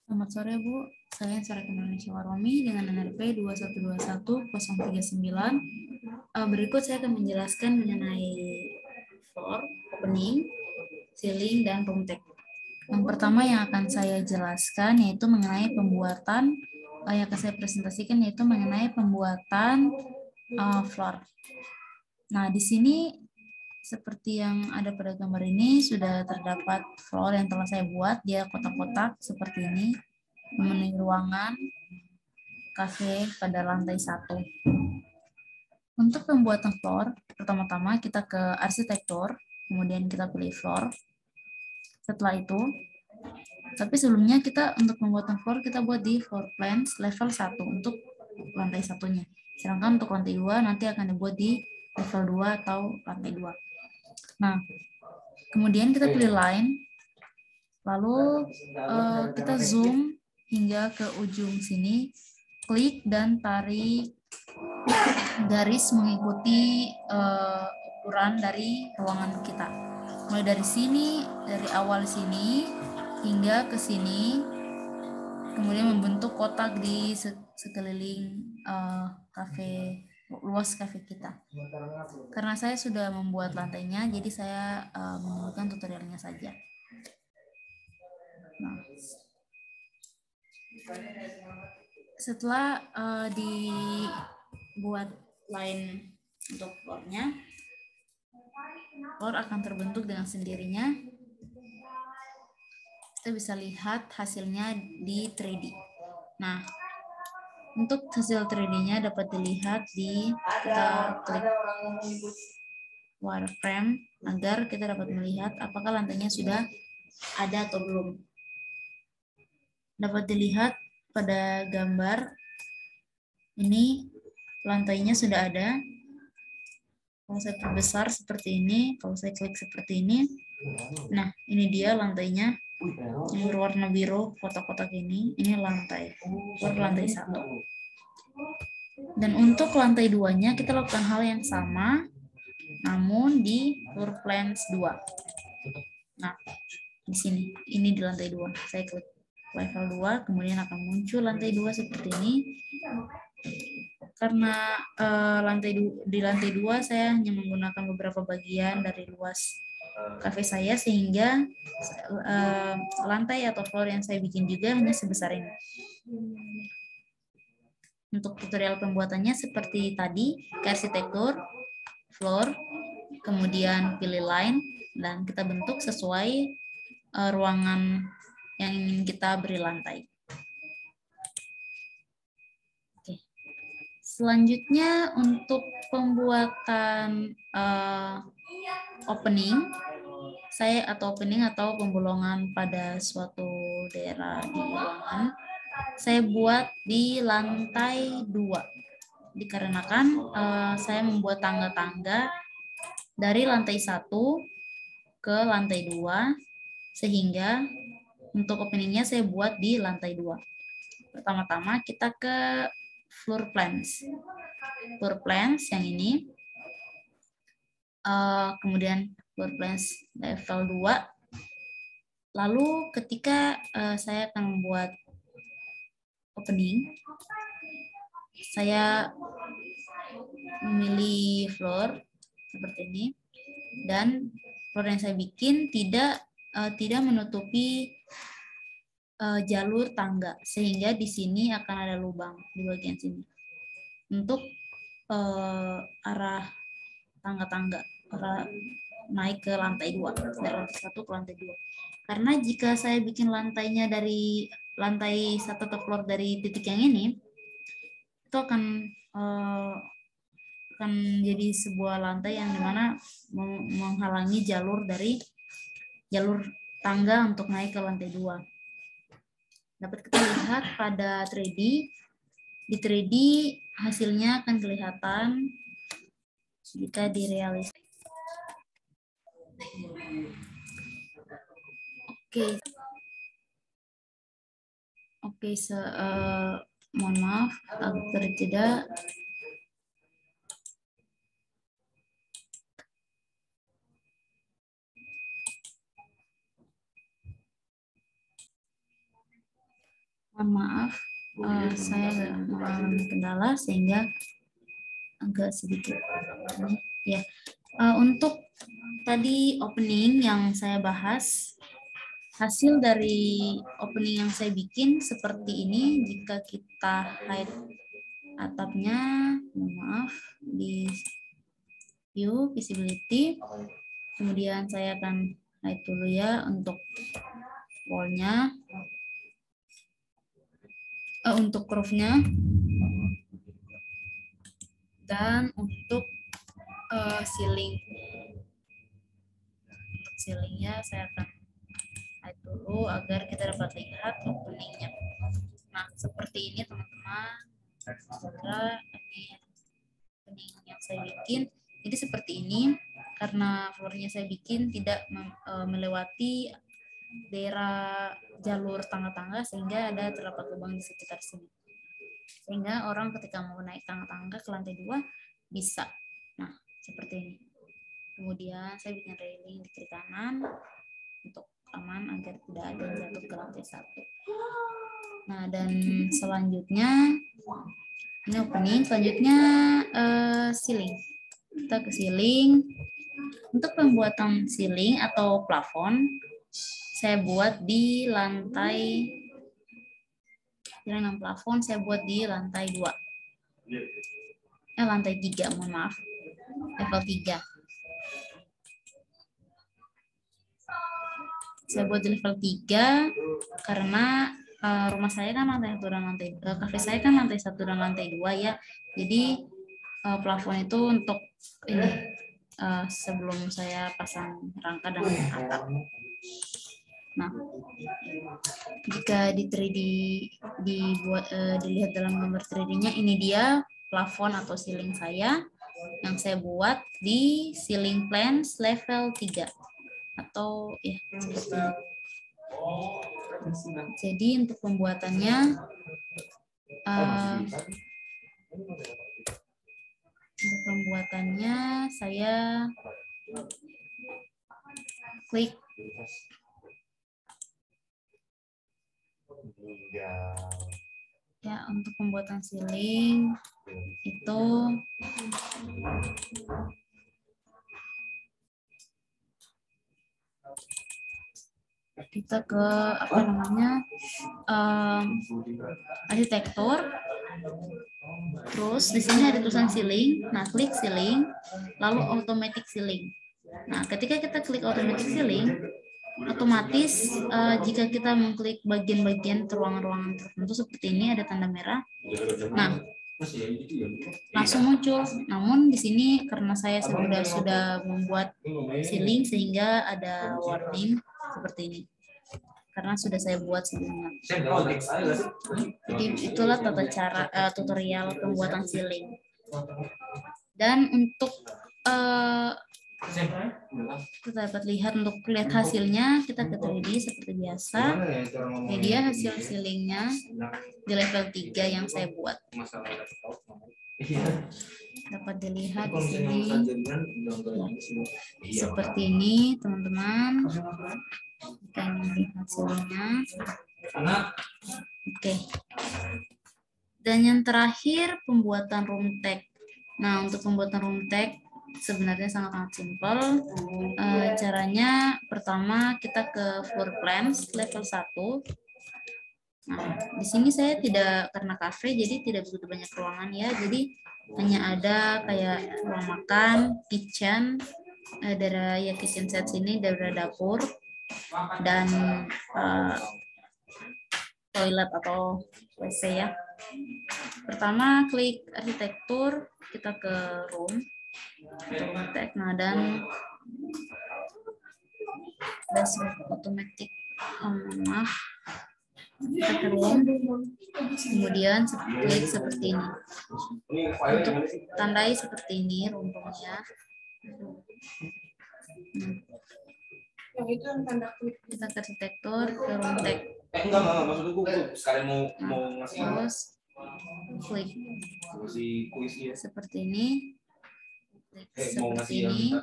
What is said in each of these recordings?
Selamat sore Bu, saya Sarika Indonesia Waromi dengan NRP 2121-039. Berikut saya akan menjelaskan mengenai floor, opening, ceiling, dan room tech. Yang pertama yang akan saya jelaskan yaitu mengenai pembuatan, yang akan saya presentasikan yaitu mengenai pembuatan floor. Nah, di sini seperti yang ada pada gambar ini sudah terdapat floor yang telah saya buat, dia kotak-kotak seperti ini, memenuhi ruangan kafe pada lantai 1. Untuk pembuatan floor, pertama-tama kita ke arsitektur, kemudian kita pilih floor. Setelah itu, tapi sebelumnya kita untuk pembuatan floor kita buat di floor plans level 1 untuk lantai satunya. Sedangkan untuk lantai 2 nanti akan dibuat di level 2 atau lantai 2. Nah, kemudian kita pilih line, lalu kita zoom hingga ke ujung sini, klik dan tarik garis mengikuti ukuran dari ruangan kita. Mulai dari sini, dari awal sini hingga ke sini, kemudian membentuk kotak di sekeliling kafe, luas kafe kita. Karena saya sudah membuat lantainya, jadi saya menunjukkan tutorialnya saja. Nah, setelah dibuat line untuk floornya, floor akan terbentuk dengan sendirinya. Kita bisa lihat hasilnya di 3D. Nah, untuk hasil 3D-nya dapat dilihat di kita klik wireframe agar kita dapat melihat apakah lantainya sudah ada atau belum. Dapat dilihat pada gambar ini lantainya sudah ada. Kalau saya perbesar seperti ini, kalau saya klik seperti ini, nah ini dia lantainya yang berwarna biru kotak-kotak ini lantai, lantai 1. Dan untuk lantai 2-nya kita lakukan hal yang sama, namun di floor plans 2. Nah, di sini, ini di lantai 2. Saya klik level 2, kemudian akan muncul lantai 2 seperti ini. Karena di lantai 2 saya hanya menggunakan beberapa bagian dari luas kafe saya, sehingga lantai atau floor yang saya bikin juga hanya sebesar ini. Untuk tutorial pembuatannya seperti tadi, ke arsitektur, floor, kemudian pilih line, dan kita bentuk sesuai ruangan yang ingin kita beri lantai. Oke. Selanjutnya untuk pembuatan opening atau pembolongan pada suatu daerah di ruangan, saya buat di lantai 2. Dikarenakan saya membuat tangga-tangga dari lantai 1 ke lantai 2, sehingga untuk openingnya saya buat di lantai 2. Pertama-tama kita ke floor plans. Floor plans yang ini. Kemudian floor plans level 2. Lalu ketika saya akan membuat opening, saya memilih floor seperti ini, dan floor yang saya bikin tidak menutupi jalur tangga, sehingga di sini akan ada lubang di bagian sini untuk arah tangga-tangga, arah naik ke lantai 2, dari lantai 1 ke lantai 2. Karena jika saya bikin lantainya dari lantai 1 atau floor dari titik yang ini, itu akan jadi sebuah lantai yang dimana menghalangi jalur tangga untuk naik ke lantai 2. Dapat kita lihat pada 3D. Di 3D hasilnya akan kelihatan jika direalisasikan. Oke, mohon maaf agak terjeda. Mohon maaf, saya mengalami kendala sehingga agak sedikit. Ya, untuk tadi opening yang saya bahas, hasil dari opening yang saya bikin seperti ini. Jika kita hide atapnya, mohon maaf, di view visibility, kemudian saya akan hide dulu ya untuk wall-nya, untuk roof-nya, dan untuk ceiling. Untuk ceilingnya saya akan hide dulu agar kita dapat lihat openingnya. Nah, seperti ini teman-teman. Semoga ini opening yang saya bikin. Jadi seperti ini, karena floornya saya bikin tidak melewati daerah jalur tangga-tangga sehingga ada terdapat lubang di sekitar sini. Sehingga orang ketika mau naik tangga-tangga ke lantai 2 bisa. Nah, seperti ini. Kemudian saya bikin railing di kiri kanan untuk aman agar tidak ada yang jatuh ke lantai 1. Nah, dan selanjutnya ini opening, selanjutnya ceiling. Kita ke ceiling. Untuk pembuatan ceiling atau plafon, saya buat di lantai, dengan plafon saya buat di lantai 2. Lantai 3, mohon maaf. Level 3. Saya buat di level 3 karena rumah saya kan lantai 1 dan lantai 2, kafe saya kan lantai 1 dan lantai 2 ya. Jadi plafon itu untuk ini sebelum saya pasang rangka dan atap. Nah, jika di 3D dilihat dalam gambar 3D-nya, ini dia plafon atau ceiling saya yang saya buat di ceiling plans level 3 atau ya seperti ini. Jadi untuk pembuatannya saya klik ya. Untuk pembuatan ceiling itu kita ke arsitektur, terus di sini ada tulisan ceiling. Nah, klik ceiling, lalu automatic ceiling. Nah, ketika kita klik automatic ceiling, otomatis jika kita mengklik bagian-bagian ruangan-ruangan tertentu seperti ini ada tanda merah, nah langsung muncul. Namun di sini karena saya sudah membuat ceiling sehingga ada warning seperti ini karena sudah saya buat sebelumnya. Jadi itulah tata cara tutorial pembuatan ceiling. Dan untuk kita dapat lihat, untuk lihat hasilnya kita ke 3D seperti biasa. Ini dia hasil ceilingnya di level 3 yang saya buat. Dapat dilihat di sini seperti ini teman-teman. Kita lihat hasilnya. Oke. Dan yang terakhir pembuatan room tag. Nah, untuk pembuatan room tag sebenarnya sangat simpel. Caranya pertama kita ke floor plans level 1. Nah, di sini saya tidak, karena cafe jadi tidak begitu banyak ruangan ya. Jadi hanya ada kayak ruang makan, kitchen, daerah ya kitchen set sini, daerah dapur, dan toilet atau WC ya. Pertama klik arsitektur, kita ke room tag. Nah, dan dashboard automatic, maaf, kita ke room, kemudian klik seperti ini. Untuk tandai seperti ini room-roomnya. Kita ke arsitektur, ke room tag. Enggak, maksudku sekalian mau ngasih. Terus klik seperti ini. Seperti ini.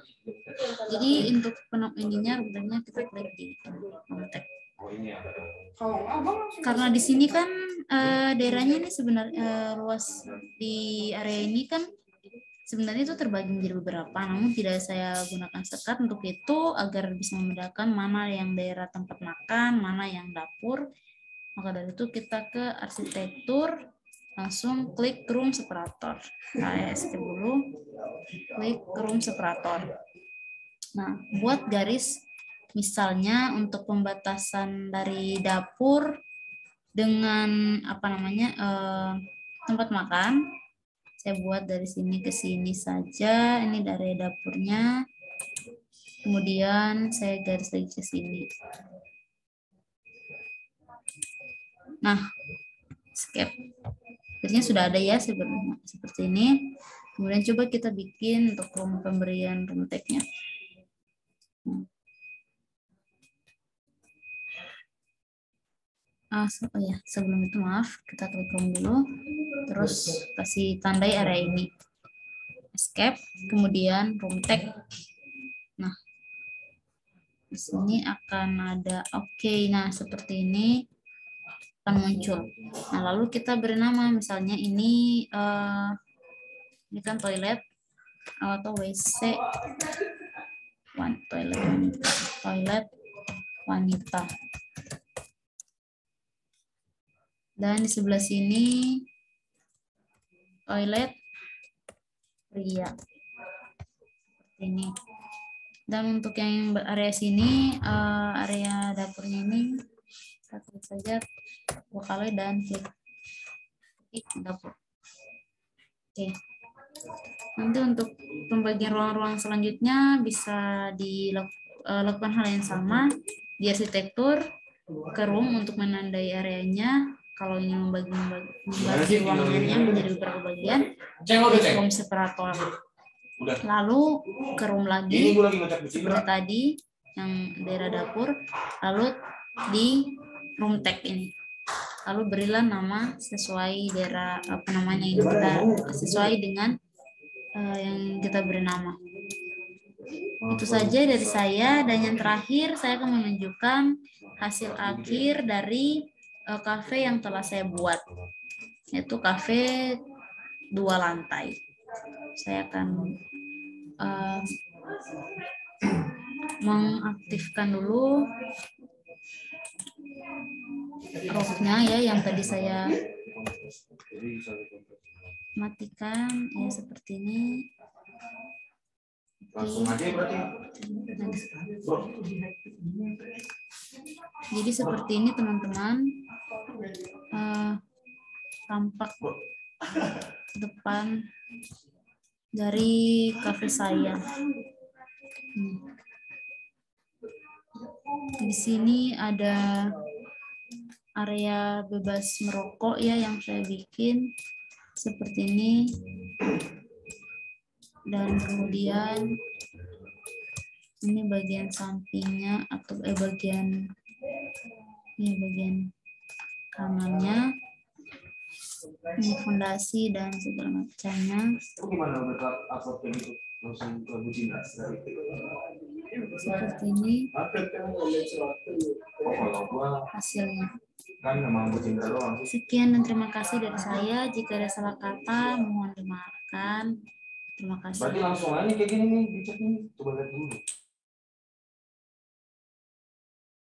Jadi untuk ininya rutenya kita klik di room tag. Karena di sini kan daerahnya ini sebenarnya luas di area ini kan sebenarnya itu terbagi menjadi beberapa, namun tidak saya gunakan sekat untuk itu agar bisa membedakan mana yang daerah tempat makan, mana yang dapur. Maka dari itu kita ke arsitektur, langsung klik room separator. Saya skip dulu, klik room separator. Nah, buat garis misalnya untuk pembatasan dari dapur dengan tempat makan, saya buat dari sini ke sini saja. Ini dari dapurnya. Kemudian saya garis lagi ke sini. Nah, skip. Akhirnya sudah ada ya seperti ini. Kemudian coba kita bikin untuk pemberian room tag-nya. Oh ya, sebelum itu maaf, kita klik room dulu. Terus kasih tandai area ini. Escape, kemudian room tag. Nah, di sini akan ada oke. Nah, seperti ini akan muncul. Nah, lalu kita beri nama, misalnya ini kan toilet atau WC toilet wanita. Dan di sebelah sini toilet pria. Seperti ini. Dan untuk yang area sini, area dapurnya ini, kita klik saja 2 kali dan klik dapur. Oke. Nanti untuk pembagian ruang-ruang selanjutnya bisa dilakukan hal yang sama di arsitektur, ke room untuk menandai areanya. Kalau ingin membagi ruangannya menjadi beberapa bagian, di room separator. Lalu ke room lagi seperti tadi yang daerah dapur, lalu di room tag ini. Lalu berilah nama sesuai daerah ini kita sesuai dengan yang kita beri nama. Itu saja dari saya, dan yang terakhir saya akan menunjukkan hasil akhir dari kafe yang telah saya buat, yaitu kafe 2 lantai. Saya akan mengaktifkan dulu roofnya ya, yang tadi saya matikan ya, seperti ini. Langsung aja berarti. Jadi seperti ini teman-teman, tampak depan dari kafe saya. Di sini ada area bebas merokok ya yang saya bikin seperti ini. Dan kemudian ini bagian sampingnya atau bagian kanannya, ini fondasi dan segala macamnya. Seperti ini hasilnya. Sekian dan terima kasih dari saya. Jika ada salah kata mohon dimaafkan. Terima kasih. Berarti langsung aja kayak gini nih, dicek nih. Coba lihat dulu.